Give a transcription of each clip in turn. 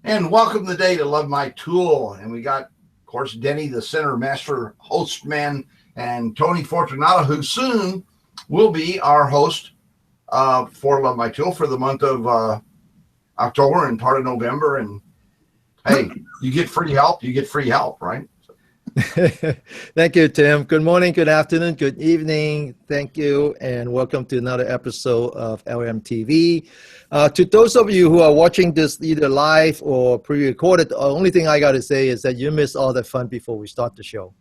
And welcome today to Love My Tool. And we got, of course, Denny, the Center Master Hostman, and Tony Fortunato, who soon will be our host for Love My Tool for the month of October and part of November. And hey, you get free help, right? Thank you, Tim. Good morning, good afternoon, good evening. Thank you, and welcome to another episode of LMTV. To those of you who are watching this either live or pre-recorded, the only thing I got to say is that you missed all the fun before we start the show.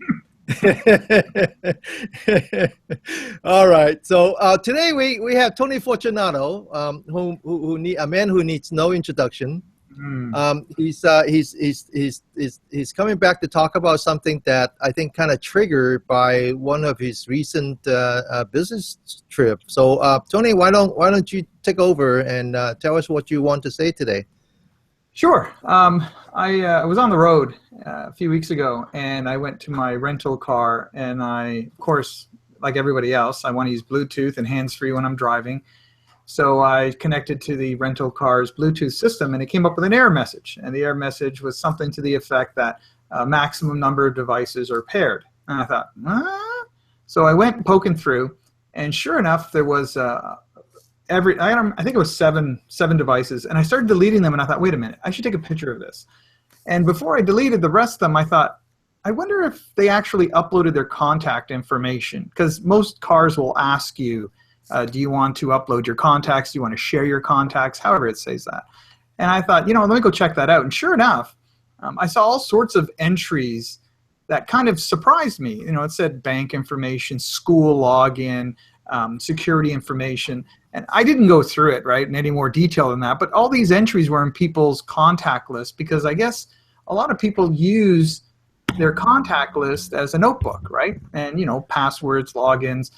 All right. So today we have Tony Fortunato, a man who needs no introduction. He's coming back to talk about something that I think kind of triggered by one of his recent business trips. So Tony, why don't you take over and tell us what you want to say today? Sure. I was on the road a few weeks ago, and I went to my rental car, and I, of course, like everybody else, I want to use Bluetooth and hands-free when I'm driving. So I connected to the rental car's Bluetooth system, and it came up with an error message. And the error message was something to the effect that a maximum number of devices are paired. And I thought, what? So I went poking through, and sure enough, there was I think it was seven devices. And I started deleting them, and I thought, wait a minute, I should take a picture of this. And before I deleted the rest of them, I thought, I wonder if they actually uploaded their contact information, because most cars will ask you, do you want to upload your contacts? Do you want to share your contacts? However it says that. And I thought, let me go check that out. And sure enough, I saw all sorts of entries that kind of surprised me. It said bank information, school login, security information. And I didn't go through it, right, in any more detail than that. But all these entries were in people's contact list because I guess a lot of people use their contact list as a notebook, right? And, passwords, logins.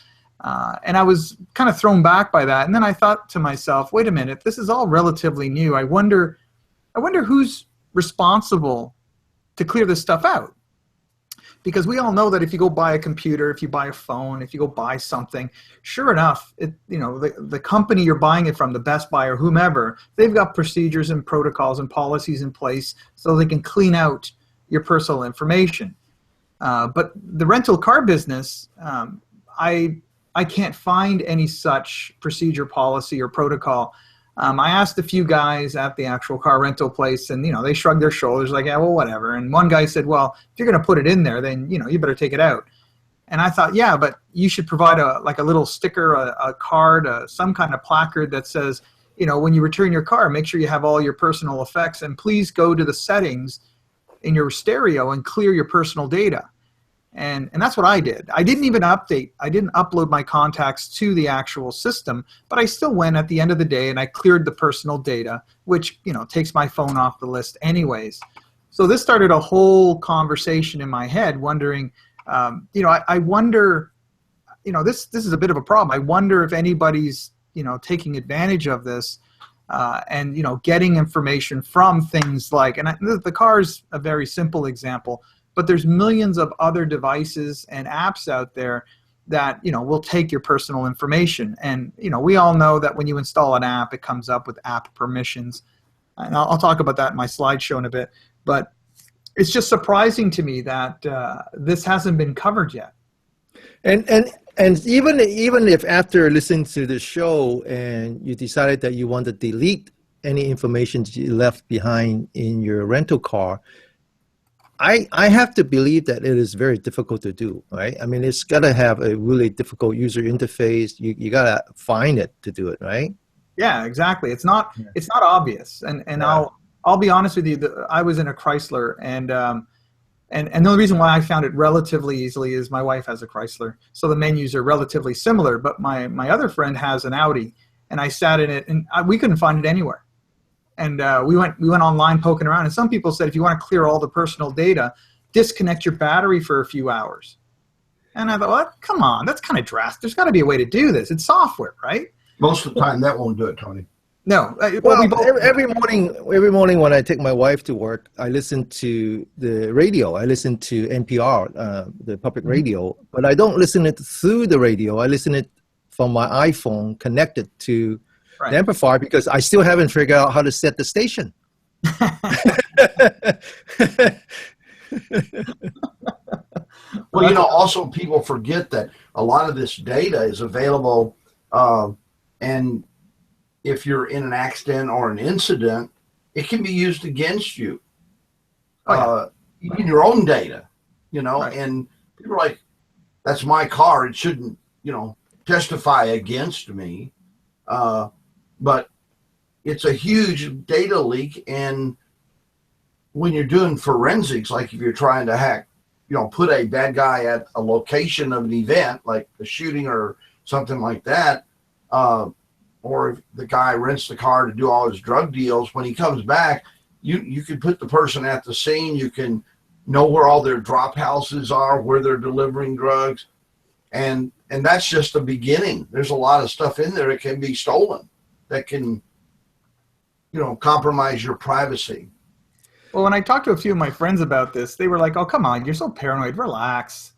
And I was kind of thrown back by that. And then I thought to myself, wait a minute, this is all relatively new. I wonder who's responsible to clear this stuff out. Because we all know that if you go buy a computer, if you buy a phone, if you go buy something, sure enough, the company you're buying it from, the Best Buy or whomever, they've got procedures and protocols and policies in place so they can clean out your personal information. But the rental car business, I can't find any such procedure, policy, or protocol. I asked a few guys at the actual car rental place, and they shrugged their shoulders like, yeah, well, whatever. And one guy said, well, if you're going to put it in there, then you better take it out. And I thought, yeah, but you should provide a little sticker, a card, some kind of placard that says, when you return your car, make sure you have all your personal effects, and please go to the settings in your stereo and clear your personal data. And that's what I did. I didn't even upload my contacts to the actual system, but I still went at the end of the day and I cleared the personal data, which, takes my phone off the list anyways. So this started a whole conversation in my head wondering, I wonder, this is a bit of a problem. I wonder if anybody's, taking advantage of this and, getting information from things like, and the car's a very simple example, but there's millions of other devices and apps out there that, will take your personal information. And, we all know that when you install an app, it comes up with app permissions. And I'll talk about that in my slideshow in a bit. But it's just surprising to me that this hasn't been covered yet. And even if after listening to the show and you decided that you want to delete any information that you left behind in your rental car, I have to believe that it is very difficult to do, right? I mean, it's got to have a really difficult user interface. You got to find it to do it, right? Yeah, exactly. It's not obvious. And yeah. I'll be honest with you. I was in a Chrysler, and the only reason why I found it relatively easily is my wife has a Chrysler, so the menus are relatively similar. But my other friend has an Audi, and I sat in it, and we couldn't find it anywhere. And we went online poking around, and some people said if you want to clear all the personal data, disconnect your battery for a few hours. And I thought, well, come on, that's kind of drastic. There's got to be a way to do this. It's software, right? Most of the time, that won't do it, Tony. No. Every morning when I take my wife to work, I listen to the radio. I listen to NPR, the public radio, but I don't listen it through the radio. I listen it from my iPhone connected to the amplifier because I still haven't figured out how to set the station. Well, you know, also people forget that a lot of this data is available, and if you're in an accident or an incident, it can be used against you. Even your own data, you know, and people are like, that's my car. It shouldn't, you know, testify against me. But it's a huge data leak. And when you're doing forensics, like if you're trying to hack, you know, put a bad guy at a location of an event, like a shooting or something like that, or if the guy rents the car to do all his drug deals, when he comes back, you can put the person at the scene. You can know where all their drop houses are, where they're delivering drugs. And that's just the beginning. There's a lot of stuff in there that can be stolen, that can, you know, compromise your privacy. Well, when I talked to a few of my friends about this, they were like, "Oh, come on, you're so paranoid. Relax."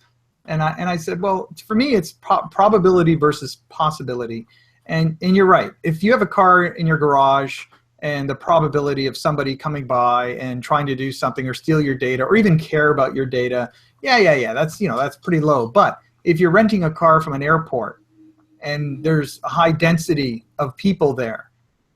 And I said, "Well, for me, it's probability versus possibility." And you're right. If you have a car in your garage and the probability of somebody coming by and trying to do something or steal your data or even care about your data, yeah, that's, you know, that's pretty low. But if you're renting a car from an airport and there's a high density of people there,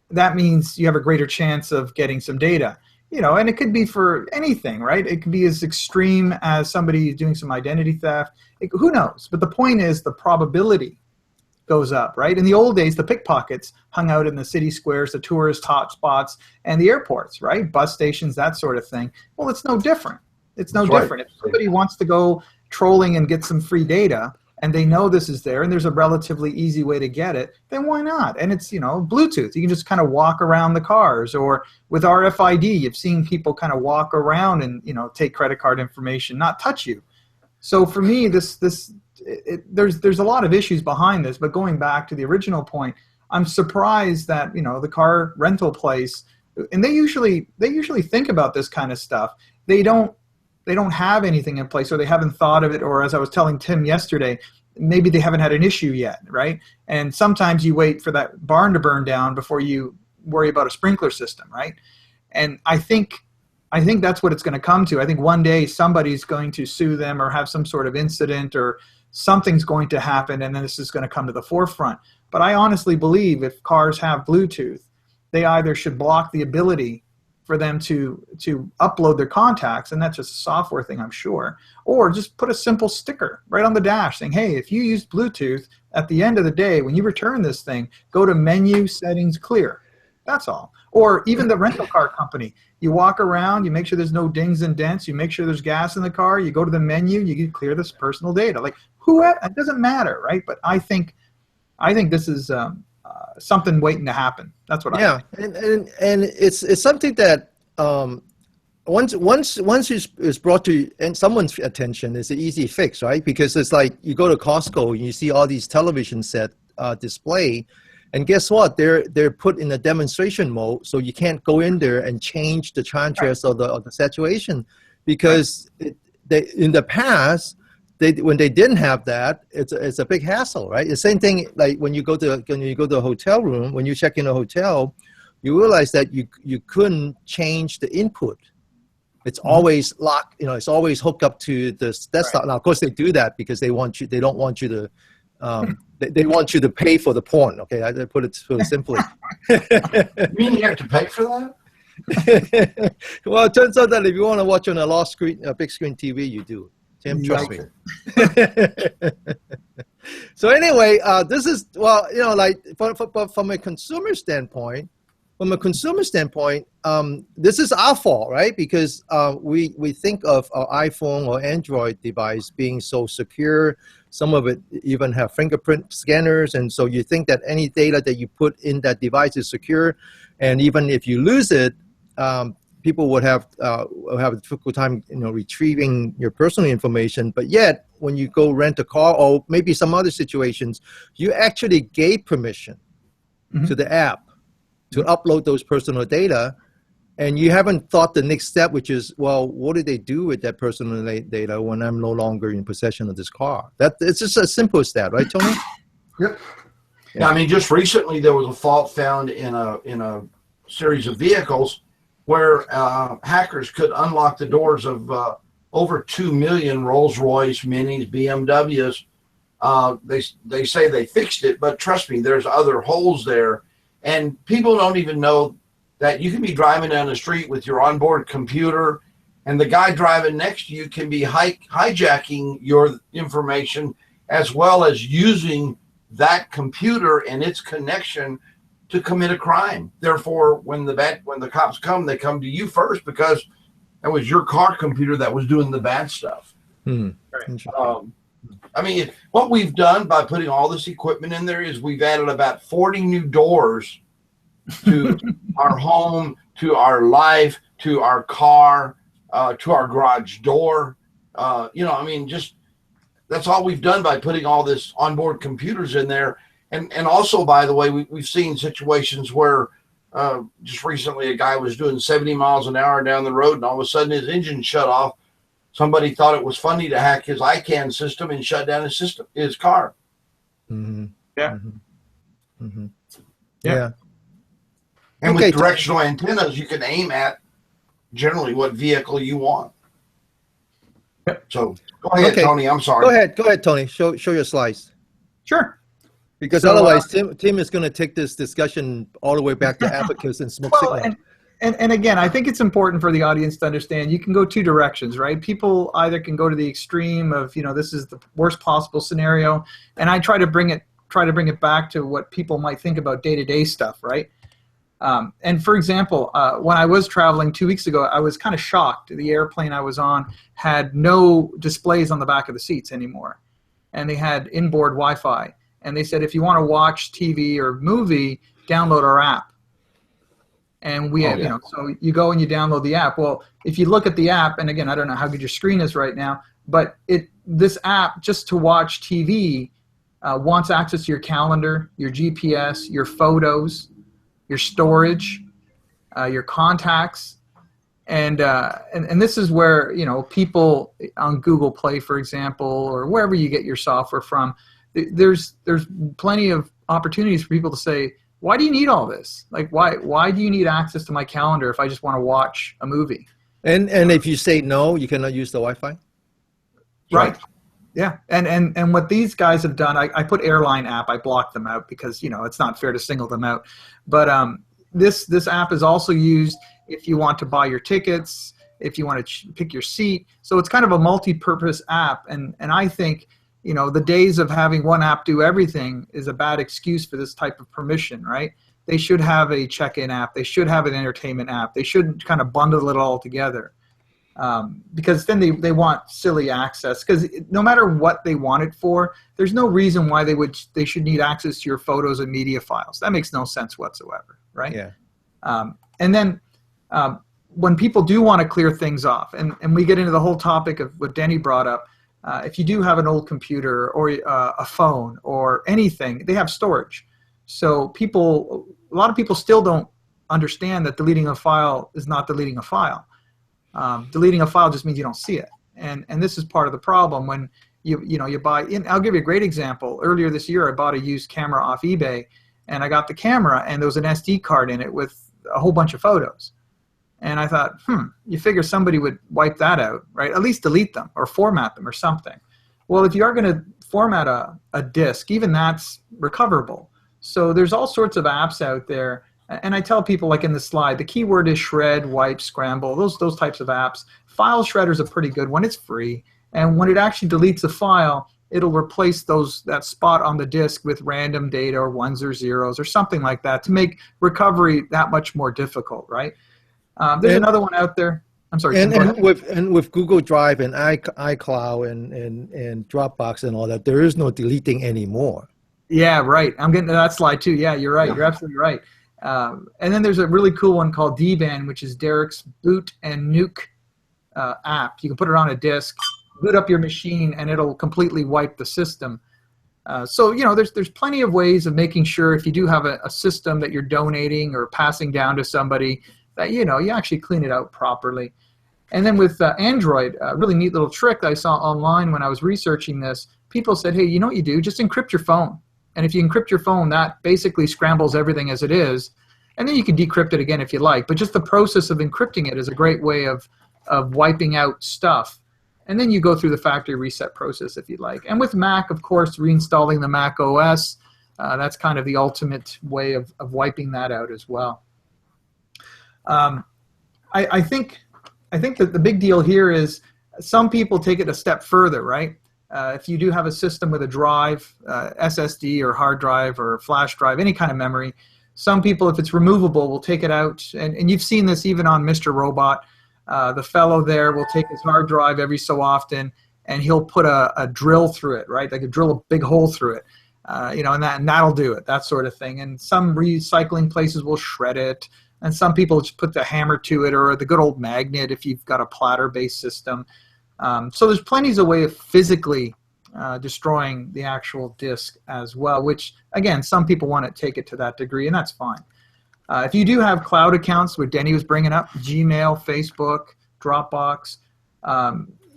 that means you have a greater chance of getting some data. You know, and it could be for anything, right? It could be as extreme as somebody doing some identity theft. Who knows? But the point is the probability goes up, right? In the old days, the pickpockets hung out in the city squares, the tourist hotspots, and the airports, right? Bus stations, that sort of thing. Well, it's no different. It's no different. If somebody wants to go trolling and get some free data, and they know this is there, and there's a relatively easy way to get it, then why not? And it's, you know, Bluetooth. You can just kind of walk around the cars, or with RFID, you've seen people kind of walk around and, you know, take credit card information, not touch you. So for me, there's a lot of issues behind this. But going back to the original point, I'm surprised that, you know, the car rental place, and they usually think about this kind of stuff. They don't have anything in place, or they haven't thought of it, or as I was telling Tim yesterday, maybe they haven't had an issue yet, right? And sometimes you wait for that barn to burn down before you worry about a sprinkler system, right? And I think that's what it's going to come to. I think one day somebody's going to sue them or have some sort of incident, or something's going to happen, and then this is going to come to the forefront. But I honestly believe if cars have Bluetooth, they either should block the ability for them to upload their contacts, and that's just a software thing, I'm sure, or just put a simple sticker right on the dash saying, hey, if you use Bluetooth, at the end of the day, when you return this thing, go to menu settings clear. That's all. Or even the rental car company, you walk around, you make sure there's no dings and dents, you make sure there's gas in the car, you go to the menu, you can clear this personal data. Like, it doesn't matter, right? But I think this is something waiting to happen. That's what I think. And it's something that once it's brought to someone's attention, it's an easy fix, right? Because it's like you go to Costco and you see all these television set display, and guess what? They're put in a demonstration mode, so you can't go in there and change the contrast of the situation, because in the past, when they didn't have that, it's a big hassle, right? The same thing like when you go to a hotel room, when you check in a hotel, you realize that you couldn't change the input. It's always locked, you know, it's always hooked up to the desktop. Right. Now, of course, they do that because they don't want you to they want you to pay for the porn. Okay, I put it simply. You mean you have to pay for that? Well, it turns out that if you want to watch on a big screen TV, you do. Tim, trust me. So anyway, this is, well, you know, like from a consumer standpoint, this is our fault, right? Because we think of our iPhone or Android device being so secure. Some of it even have fingerprint scanners, and so you think that any data that you put in that device is secure, and even if you lose it, people would have a difficult time, you know, retrieving your personal information. But yet, when you go rent a car, or maybe some other situations, you actually gave permission to the app to upload those personal data, and you haven't thought the next step, which is, well, what do they do with that personal data when I'm no longer in possession of this car? It's just as simple as that, right, Tony? Yep. Yeah, I mean, just recently there was a fault found in a series of vehicles where hackers could unlock the doors of over 2 million Rolls-Royce, Minis, BMWs. They say they fixed it, but trust me, there's other holes there. And people don't even know that you can be driving down the street with your onboard computer, and the guy driving next to you can be hijacking your information, as well as using that computer and its connection to commit a crime. Therefore, when the cops come, they come to you first because that was your car computer that was doing the bad stuff. I mean, what we've done by putting all this equipment in there is we've added about 40 new doors to our home, to our life, to our car, to our garage door. I mean, just that's all we've done by putting all this onboard computers in there. And also, by the way, we've seen situations where just recently a guy was doing 70 miles an hour down the road, and all of a sudden his engine shut off. Somebody thought it was funny to hack his ICANN system and shut down his car. Mm-hmm. Yeah. Mm-hmm. Mm-hmm. Yeah. And with directional antennas, you can aim at generally what vehicle you want. So go ahead, Tony. I'm sorry. Go ahead, Tony. Show your slides. Sure. Because otherwise, Tim is going to take this discussion all the way back to Abacus and smoke signal. And again, I think it's important for the audience to understand you can go two directions, right? People either can go to the extreme of, this is the worst possible scenario, and I try to bring it back to what people might think about day-to-day stuff, right? And for example, when I was traveling 2 weeks ago, I was kind of shocked. The airplane I was on had no displays on the back of the seats anymore, and they had inboard Wi-Fi. And they said, if you want to watch TV or movie, download our app. And we have, so you go and you download the app. Well, if you look at the app, and again, I don't know how good your screen is right now, but this app, just to watch TV, wants access to your calendar, your GPS, your photos, your storage, your contacts. And this is where, people on Google Play, for example, or wherever you get your software from, there's plenty of opportunities for people to say, why do you need all this? Like, why do you need access to my calendar if I just want to watch a movie? And if you say no, you cannot use the Wi-Fi? Right. Yeah. And what these guys have done, I put airline app, I blocked them out because, it's not fair to single them out. But this app is also used if you want to buy your tickets, if you want to pick your seat. So it's kind of a multi-purpose app. And I think, the days of having one app do everything is a bad excuse for this type of permission, right? They should have a check-in app. They should have an entertainment app. They should kind of bundle it all together, because then they want silly access. Because no matter what they want it for, there's no reason why they should need access to your photos and media files. That makes no sense whatsoever, right? Yeah. And then when people do want to clear things off, and we get into the whole topic of what Denny brought up, if you do have an old computer or a phone or anything, they have storage. So a lot of people still don't understand that deleting a file is not deleting a file. Deleting a file just means you don't see it. And this is part of the problem when you buy. I'll give you a great example. Earlier this year, I bought a used camera off eBay, and I got the camera, and there was an SD card in it with a whole bunch of photos. And I thought, you figure somebody would wipe that out, right? At least delete them or format them or something. Well, if you are going to format a disk, even that's recoverable. So there's all sorts of apps out there. And I tell people, like in the slide, the keyword is shred, wipe, scramble, those types of apps. File Shredder is a pretty good one. It's free. And when it actually deletes a file, it'll replace that spot on the disk with random data or ones or zeros or something like that to make recovery that much more difficult, right? There's another one out there. I'm sorry. And with Google Drive and iCloud and Dropbox and all that, there is no deleting anymore. Yeah, right. I'm getting to that slide too. Yeah, you're right. You're absolutely right. And then there's a really cool one called DBAN, which is Derek's Boot and Nuke app. You can put it on a disk, boot up your machine, and it'll completely wipe the system. So there's plenty of ways of making sure if you do have a system that you're donating or passing down to somebody, that you actually clean it out properly. And then with Android, a really neat little trick that I saw online when I was researching this, people said, hey, you know what you do? Just encrypt your phone. And if you encrypt your phone, that basically scrambles everything as it is. And then you can decrypt it again if you like. But just the process of encrypting it is a great way of wiping out stuff. And then you go through the factory reset process if you'd like. And with Mac, of course, reinstalling the Mac OS, that's kind of the ultimate way of wiping that out as well. I think that the big deal here is some people take it a step further, right? If you do have a system with a drive, SSD or hard drive or flash drive, any kind of memory, some people, if it's removable, will take it out. And you've seen this even on Mr. Robot. The fellow there will take his hard drive every so often, and he'll put a drill through it, right? Like drill a big hole through it, and that'll do it, that sort of thing. And some recycling places will shred it, and some people just put the hammer to it or the good old magnet if you've got a platter-based system. So there's plenty of way of physically destroying the actual disk as well, which, again, some people want to take it to that degree, and that's fine. If you do have cloud accounts, what Denny was bringing up, Gmail, Facebook, Dropbox,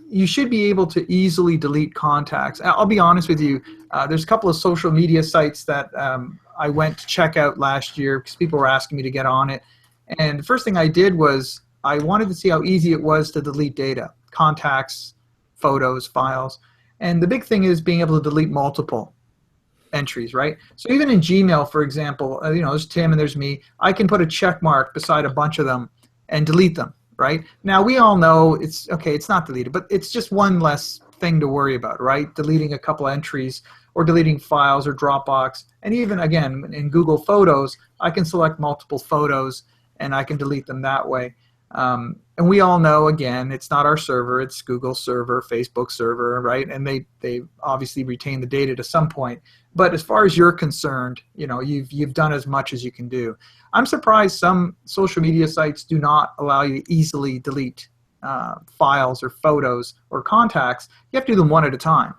you should be able to easily delete contacts. I'll be honest with you, there's a couple of social media sites that I went to check out last year because people were asking me to get on it. And the first thing I did was I wanted to see how easy it was to delete data, contacts, photos, files. And the big thing is being able to delete multiple entries, right? So even in Gmail, for example, there's Tim and there's me. I can put a check mark beside a bunch of them and delete them, right? Now, we all know it's not deleted, but it's just one less thing to worry about, right? Deleting a couple entries or deleting files or Dropbox. And even, again, in Google Photos, I can select multiple photos and I can delete them that way. And we all know, again, it's not our server, it's Google server, Facebook server, right? And they obviously retain the data to some point. But as far as you're concerned, you've done as much as you can do. I'm surprised some social media sites do not allow you to easily delete files or photos or contacts. You have to do them one at a time.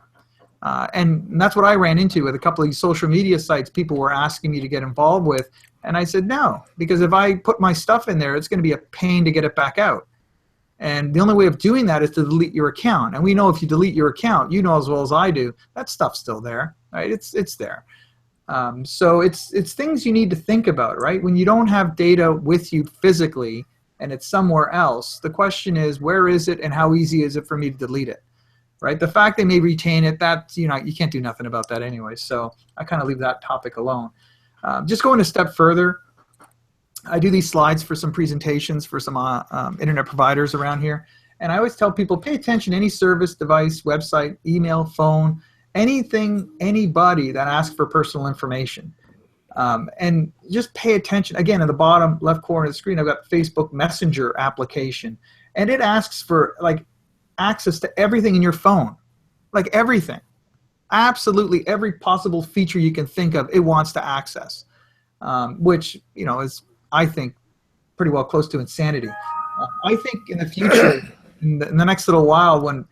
And that's what I ran into with a couple of these social media sites people were asking me to get involved with. And I said no, because if I put my stuff in there, it's going to be a pain to get it back out. And the only way of doing that is to delete your account. And we know if you delete your account, you know as well as I do, that stuff's still there, right? It's there. So it's things you need to think about, right? When you don't have data with you physically and it's somewhere else, the question is, where is it and how easy is it for me to delete it, right? The fact they may retain it, that's, you can't do nothing about that anyway. So I kind of leave that topic alone. Just going a step further, I do these slides for some presentations for some internet providers around here. And I always tell people, pay attention to any service, device, website, email, phone, anything, anybody that asks for personal information. And just pay attention. Again, in the bottom left corner of the screen, I've got Facebook Messenger application. And it asks for access to everything in your phone, like everything. Absolutely every possible feature you can think of, it wants to access, which, is, I think, pretty well close to insanity. I think in the future, in the next little while, when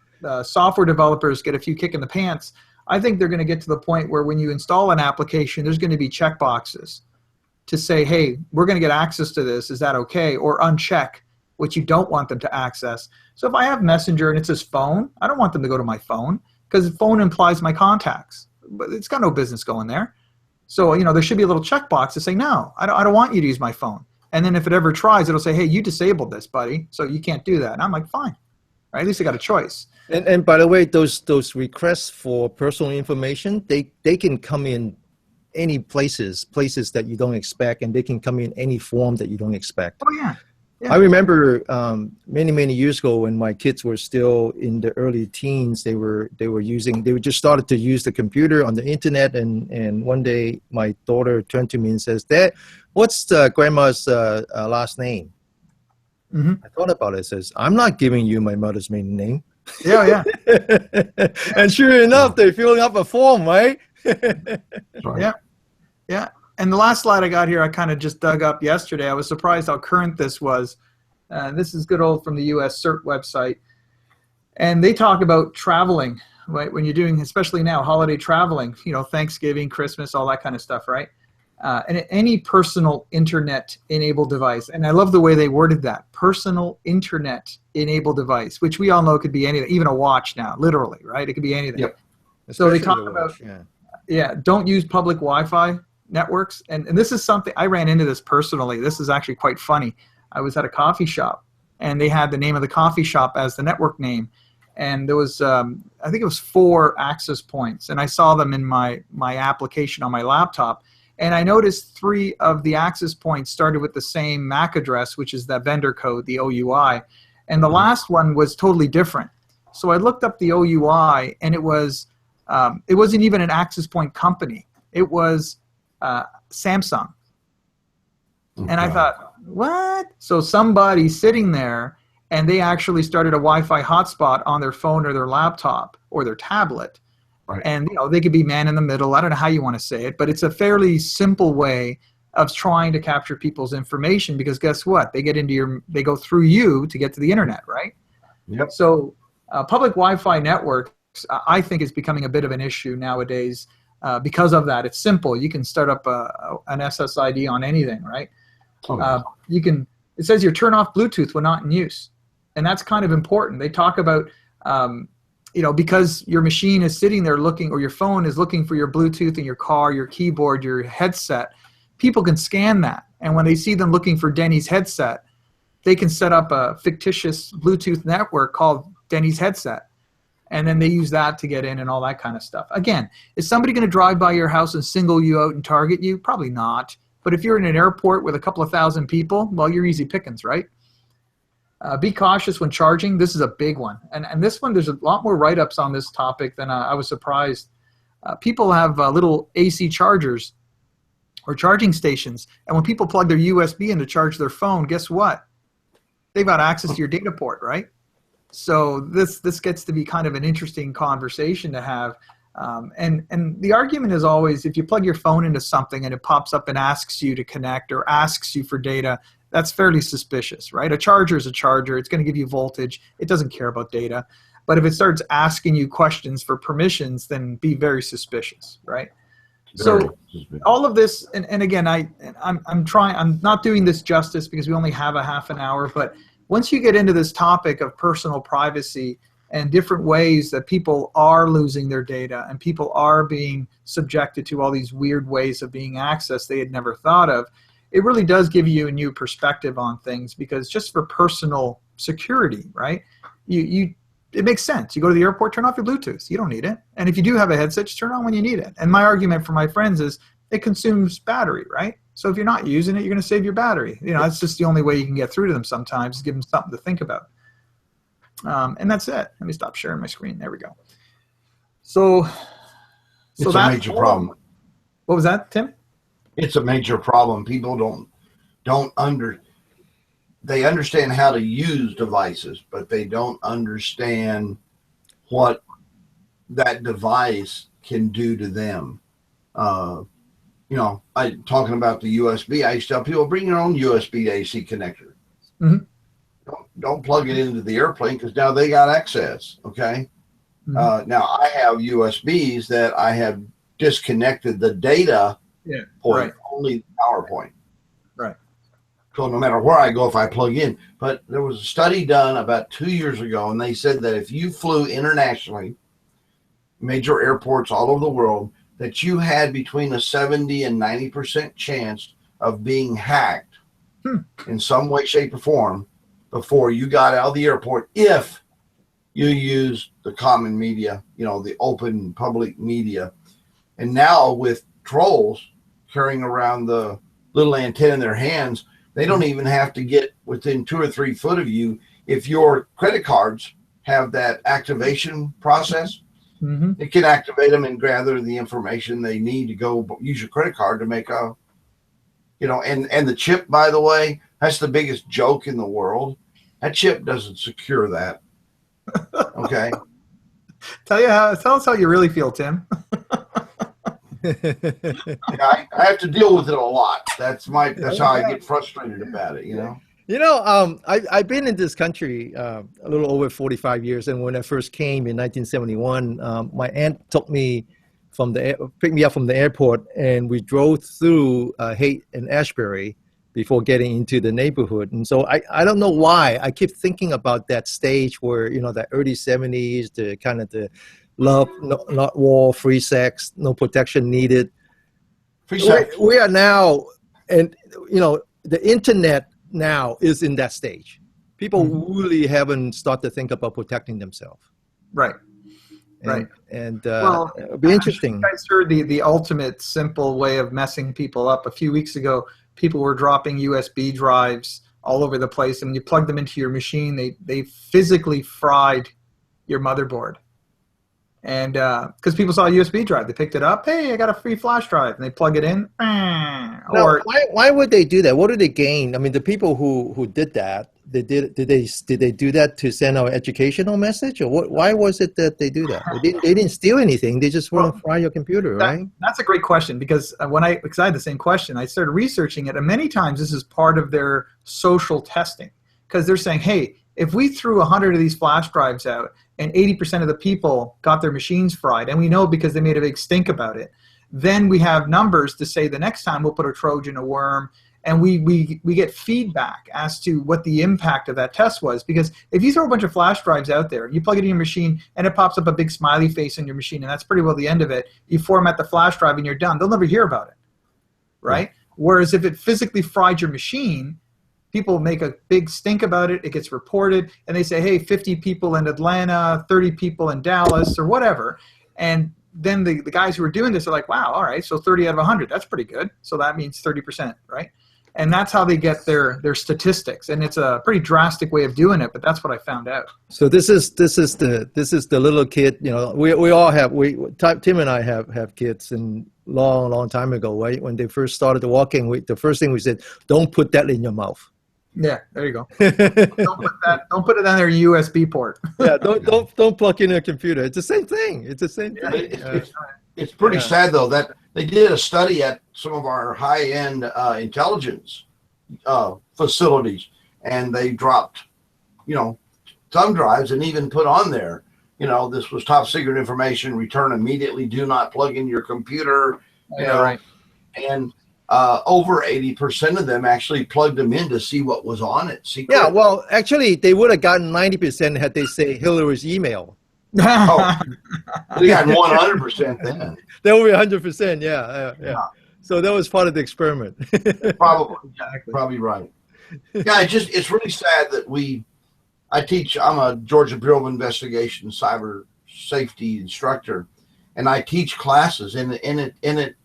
software developers get a few kick in the pants, I think they're going to get to the point where when you install an application, there's going to be checkboxes to say, hey, we're going to get access to this. Is that okay? Or uncheck what you don't want them to access. So if I have Messenger and it says phone, I don't want them to go to my phone because phone implies my contacts. But it's got no business going there. So, there should be a little checkbox to say, no, I don't want you to use my phone. And then if it ever tries, it'll say, hey, you disabled this, buddy, so you can't do that. And I'm like, fine. Right? At least I got a choice. And by the way, those requests for personal information, they can come in any places that you don't expect, and they can come in any form that you don't expect. Oh, yeah. I remember many years ago when my kids were still in the early teens, they were just started to use the computer on the internet, and one day my daughter turned to me and says, "Dad, what's grandma's last name?" Mm-hmm. I thought about it. Says, "I'm not giving you my mother's maiden name." Yeah. And sure enough, they're filling up a form, right? Yeah. And the last slide I got here, I kind of just dug up yesterday. I was surprised how current this was. This is good old from the U.S. CERT website. And they talk about traveling, right? When you're doing, especially now, holiday traveling, Thanksgiving, Christmas, all that kind of stuff, right? And any personal internet-enabled device. And I love the way they worded that, personal internet-enabled device, which we all know could be anything, even a watch now, literally, right? It could be anything. Yep. So they talk about, don't use public Wi-Fi networks, and this is something I ran into this personally. This is actually quite funny. I was at a coffee shop, and they had the name of the coffee shop as the network name, and there was I think it was 4 access points, and I saw them in my application on my laptop, and I noticed 3 of the access points started with the same MAC address, which is that vendor code, the OUI, and the last one was totally different. So I looked up the OUI, and it wasn't even an access point company. It was Samsung. Okay. And I thought, what? So somebody sitting there, and they actually started a Wi-Fi hotspot on their phone or their laptop or their tablet. Right. And they could be man in the middle. I don't know how you want to say it, but it's a fairly simple way of trying to capture people's information, because guess what? They go through you to get to the internet, right? Yep. So public Wi-Fi networks, I think, is becoming a bit of an issue nowadays because of that. It's simple. You can start up an SSID on anything, right? Okay. It says you turn off Bluetooth when not in use, and that's kind of important. They talk about because your machine is sitting there looking, or your phone is looking for your Bluetooth in your car, your keyboard, your headset. People can scan that, and when they see them looking for Denny's headset, they can set up a fictitious Bluetooth network called Denny's headset, and then they use that to get in and all that kind of stuff. Again, is somebody going to drive by your house and single you out and target you? Probably not. But if you're in an airport with a couple of thousand people, well, you're easy pickings, right? Be cautious when charging. This is a big one. And this one, there's a lot more write-ups on this topic than I was surprised. People have little AC chargers or charging stations, and when people plug their USB in to charge their phone, guess what? They've got access to your data port, right? So this gets to be kind of an interesting conversation to have. And the argument is always, if you plug your phone into something and it pops up and asks you to connect or asks you for data, that's fairly suspicious, right? A charger is a charger. It's going to give you voltage. It doesn't care about data. But if it starts asking you questions for permissions, then be very suspicious, right? So all of this, and again, I'm not doing this justice because we only have a half an hour, but once you get into this topic of personal privacy and different ways that people are losing their data and people are being subjected to all these weird ways of being accessed they had never thought of, it really does give you a new perspective on things, because just for personal security, right? It makes sense. You go to the airport, turn off your Bluetooth. You don't need it. And if you do have a headset, just turn it on when you need it. And my argument for my friends is it consumes battery, right? So if you're not using it, you're going to save your battery. That's just the only way you can get through to them sometimes, is give them something to think about. And that's it. Let me stop sharing my screen. There we go. So it's a major problem. What was that, Tim? It's a major problem. People they understand how to use devices, but they don't understand what that device can do to them. Talking about the USB, I used to tell people, bring your own USB to AC connector. Mm-hmm. Don't plug it into the airplane, because now they got access. Okay. Mm-hmm. Now I have USBs that I have disconnected the data point, right. Only the power point. Right. So no matter where I go, if I plug in, but there was a study done about 2 years ago, and they said that if you flew internationally, major airports all over the world, that you had between a 70 and 90% chance of being hacked in some way, shape, or form before you got out of the airport, if you use the common media, the open public media. And now with trolls carrying around the little antenna in their hands, they don't even have to get within 2 or 3 foot of you. If your credit cards have that activation process, mm-hmm. It can activate them and gather the information they need to go use your credit card to make and the chip, by the way, that's the biggest joke in the world. That chip doesn't secure that. Okay. Tell us how you really feel, Tim. I have to deal with it a lot. That's how I get frustrated about it, I've been in this country a little over 45 years, and when I first came in 1971, my aunt took me picked me up from the airport, and we drove through Haight and Ashbury before getting into the neighborhood. And so I don't know why I keep thinking about that stage where, that early 70s, the kind of the love, not war, free sex, no protection needed. We are now, and the internet now is in that stage. People really haven't started to think about protecting themselves. Right. And well, it'll be interesting. You guys heard the ultimate simple way of messing people up. A few weeks ago, people were dropping USB drives all over the place, and when you plug them into your machine, they physically fried your motherboard. And because people saw a USB drive, they picked it up. Hey, I got a free flash drive, and they plug it in. Now, why would they do that? What did they gain? I mean, the people who did that, did they do that to send an educational message, or what? Why was it that they do that? They didn't steal anything. They just want to fry your computer, right? That's a great question, because because I had the same question, I started researching it, and many times this is part of their social testing, because they're saying, hey, if we threw 100 of these flash drives out and 80% of the people got their machines fried, and we know because they made a big stink about it, then we have numbers to say the next time we'll put a Trojan, a worm, and we get feedback as to what the impact of that test was. Because if you throw a bunch of flash drives out there, you plug it in your machine, and it pops up a big smiley face on your machine, and that's pretty well the end of it. You format the flash drive, and you're done. They'll never hear about it, right? Whereas if it physically fried your machine, people make a big stink about it. It gets reported, and they say, hey, 50 people in Atlanta, 30 people in Dallas, or whatever. And then the guys who are doing this are like, wow, all right, so 30 out of 100, that's pretty good. So that means 30%, right? And that's how they get their statistics. And it's a pretty drastic way of doing it, but that's what I found out. So this is the little kid. We all have Tim and I have kids, and long time ago, right? When they first started walking, the first thing we said, don't put that in your mouth. Yeah, there you go. Don't put it on their USB port. Yeah, don't plug in a computer. It's the same thing. It's the same thing. It's pretty sad though that they did a study at some of our high-end intelligence facilities, and they dropped, thumb drives and even put on there, this was top secret information. Return immediately. Do not plug in your computer. Right. And over 80% of them actually plugged them in to see what was on it. Secret. Yeah, well, actually, they would have gotten 90% had they say Hillary's email. Oh, they got 100% then. That would be 100%. Yeah. So that was part of the experiment. Probably right. Yeah, it's really sad that I'm a Georgia Bureau of Investigation cyber safety instructor, and I teach classes, and it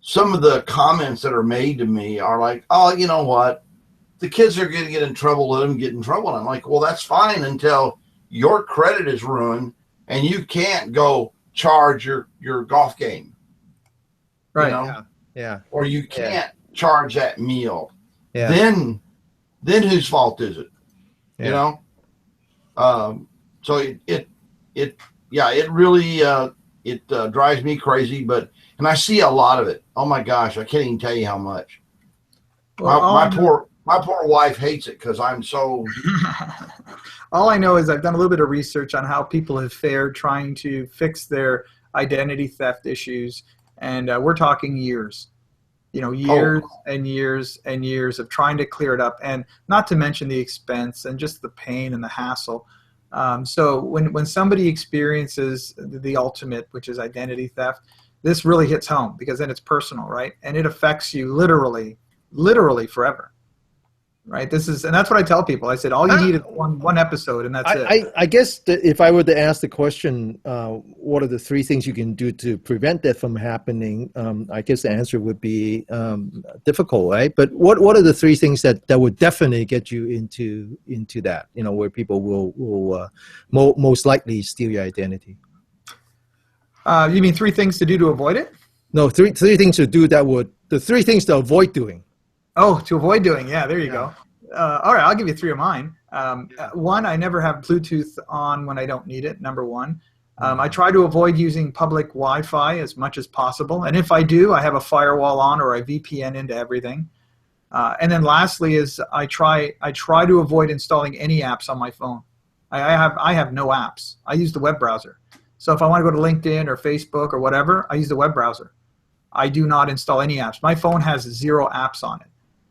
some of the comments that are made to me are like, oh, you know what? The kids are going to get in trouble. Let them get in trouble. And I'm like, well, that's fine until your credit is ruined and you can't go charge your golf game. Right. Yeah. Or you can't charge that meal. Yeah. Then whose fault is it? Yeah. So it really drives me crazy, and I see a lot of it. Oh my gosh, I can't even tell you how much. Well, my poor wife hates it because I'm so. All I know is I've done a little bit of research on how people have fared trying to fix their identity theft issues, and we're talking years. Years and years and years of trying to clear it up, and not to mention the expense and just the pain and the hassle. So when somebody experiences the ultimate, which is identity theft, this really hits home, because then it's personal, right? And it affects you literally forever, right? And that's what I tell people. I said, all you need is one episode, and that's it. I guess if I were to ask the question, what are the 3 things you can do to prevent that from happening? I guess the answer would be difficult, right? But what are the 3 things that would definitely get you into that, where people will most likely steal your identity? You mean 3 things to do to avoid it? No, three things to do the 3 things to avoid doing. Oh, to avoid doing. Yeah, there you go. All right, I'll give you 3 of mine. 1, I never have Bluetooth on when I don't need it, number 1. I try to avoid using public Wi-Fi as much as possible. And if I do, I have a firewall on, or I VPN into everything. And then lastly is I try to avoid installing any apps on my phone. I have no apps. I use the web browser. So if I want to go to LinkedIn or Facebook or whatever, I use the web browser. I do not install any apps. My phone has 0 apps on it.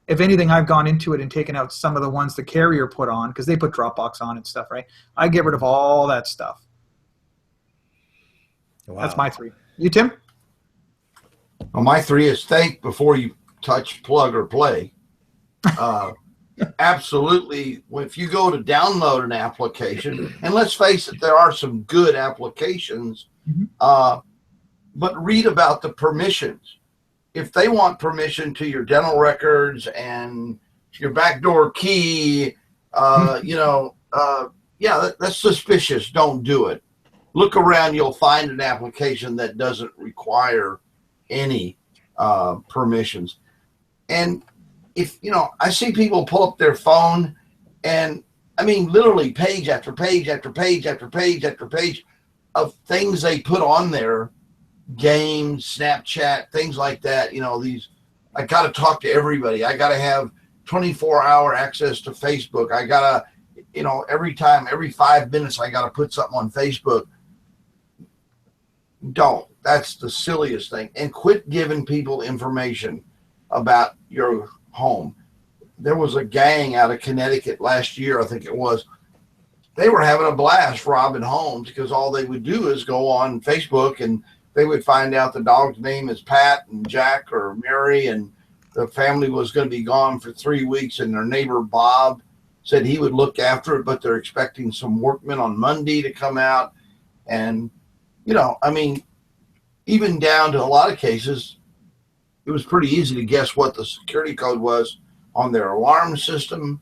If anything, I've gone into it and taken out some of the ones the carrier put on, because they put Dropbox on and stuff, right? I get rid of all that stuff. Wow. That's my 3. You, Tim? Well, my three is think before you touch, plug, or play. Absolutely. If you go to download an application, and let's face it, there are some good applications, but read about the permissions. If they want permission to your dental records and your backdoor key, that's suspicious. Don't do it. Look around. You'll find an application that doesn't require any permissions. And if, I see people pull up their phone and, I mean, literally page after page after page after page after page of things they put on there, games, Snapchat, things like that. I got to talk to everybody. I got to have 24-hour access to Facebook. I got to, every 5 minutes, I got to put something on Facebook. Don't. That's the silliest thing. And quit giving people information about your home. There was a gang out of Connecticut last year, I think it was. They were having a blast robbing homes because all they would do is go on Facebook and they would find out the dog's name is Pat and Jack or Mary, and the family was going to be gone for 3 weeks, and their neighbor Bob said he would look after it, but they're expecting some workmen on Monday to come out. And, even down to a lot of cases, it was pretty easy to guess what the security code was on their alarm system.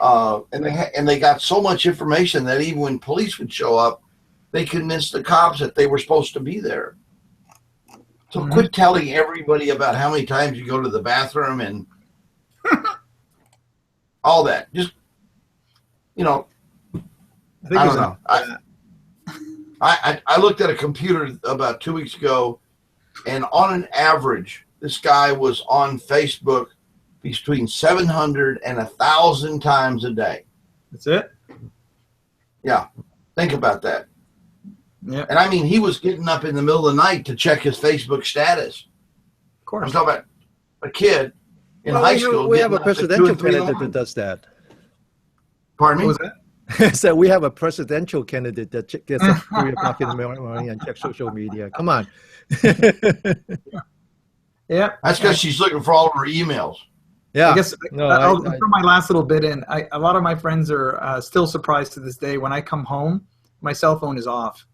And they got so much information that even when police would show up, they convinced the cops that they were supposed to be there. So quit telling everybody about how many times you go to the bathroom and all that. Just, I don't know. I looked at a computer about 2 weeks ago, and on an average, this guy was on Facebook between 700 and 1,000 times a day. That's it? Yeah. Think about that. Yeah. And I mean, he was getting up in the middle of the night to check his Facebook status. Of course. I'm talking about a kid in high school. We have a presidential candidate that does that. Pardon me? What was that? So we have a presidential candidate that gets up 3 o'clock in the morning and checks social media. Come on. Yeah. That's because she's looking for all of her emails. Yeah. I guess I'll throw my last little bit in. A lot of my friends are still surprised to this day. When I come home, my cell phone is off.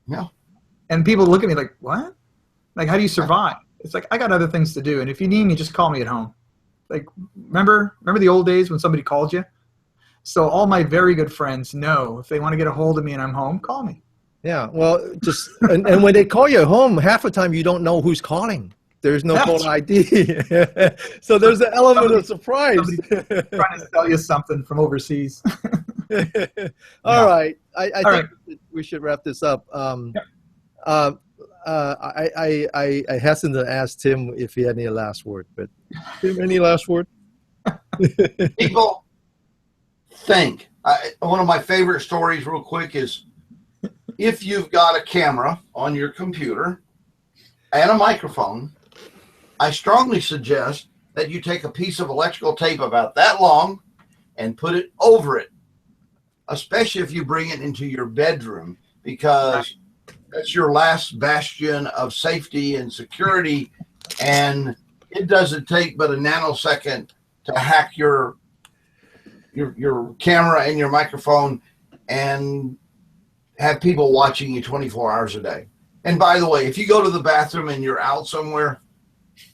Yeah. And people look at me like, what? Like, how do you survive? It's like, I got other things to do. And if you need me, just call me at home. Like, remember the old days when somebody called you? So all my very good friends know if they want to get a hold of me and I'm home, call me. Yeah. Well, just and when they call you home, half the time you don't know who's calling. There's no caller ID. So there's an element of surprise. Trying to sell you something from overseas. All right. I think we should wrap this up. I hastened to ask Tim if he had any last word, but Tim, any last word? People think. One of my favorite stories real quick is if you've got a camera on your computer and a microphone, I strongly suggest that you take a piece of electrical tape about that long and put it over it, especially if you bring it into your bedroom, because that's your last bastion of safety and security, and it doesn't take but a nanosecond to hack your camera and your microphone and have people watching you 24 hours a day. And by the way, if you go to the bathroom and you're out somewhere,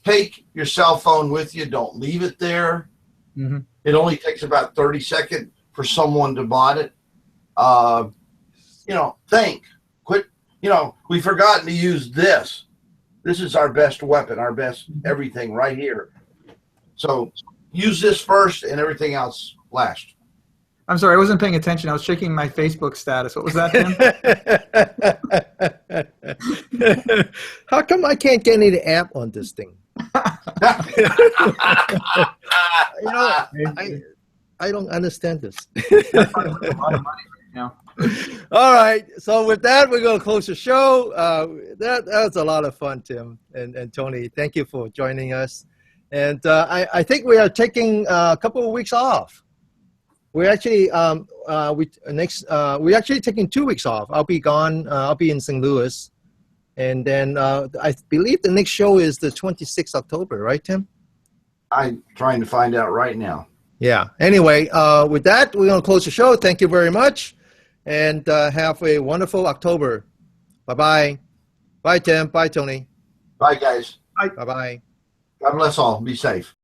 take your cell phone with you. Don't leave it there. Mm-hmm. It only takes about 30 seconds for someone to bot it. Think. Quit. We've forgotten to use this. This is our best weapon, our best everything right here. So use this first and everything else last. I'm sorry, I wasn't paying attention. I was checking my Facebook status. What was that, Tim? How come I can't get any app on this thing? I don't understand this. That's a lot of money right now. All right. So with that, we're going to close the show. That was a lot of fun, Tim and Tony. Thank you for joining us. And I think we are taking a couple of weeks off. We're actually we're actually taking 2 weeks off. I'll be gone. I'll be in St. Louis And then I believe the next show is the 26th October, right, Tim? I'm trying to find out right now. Yeah. Anyway, with that, we're going to close the show. Thank you very much. And have a wonderful October. Bye-bye. Bye, Tim. Bye, Tony. Bye, guys. Bye-bye. God bless all. Be safe.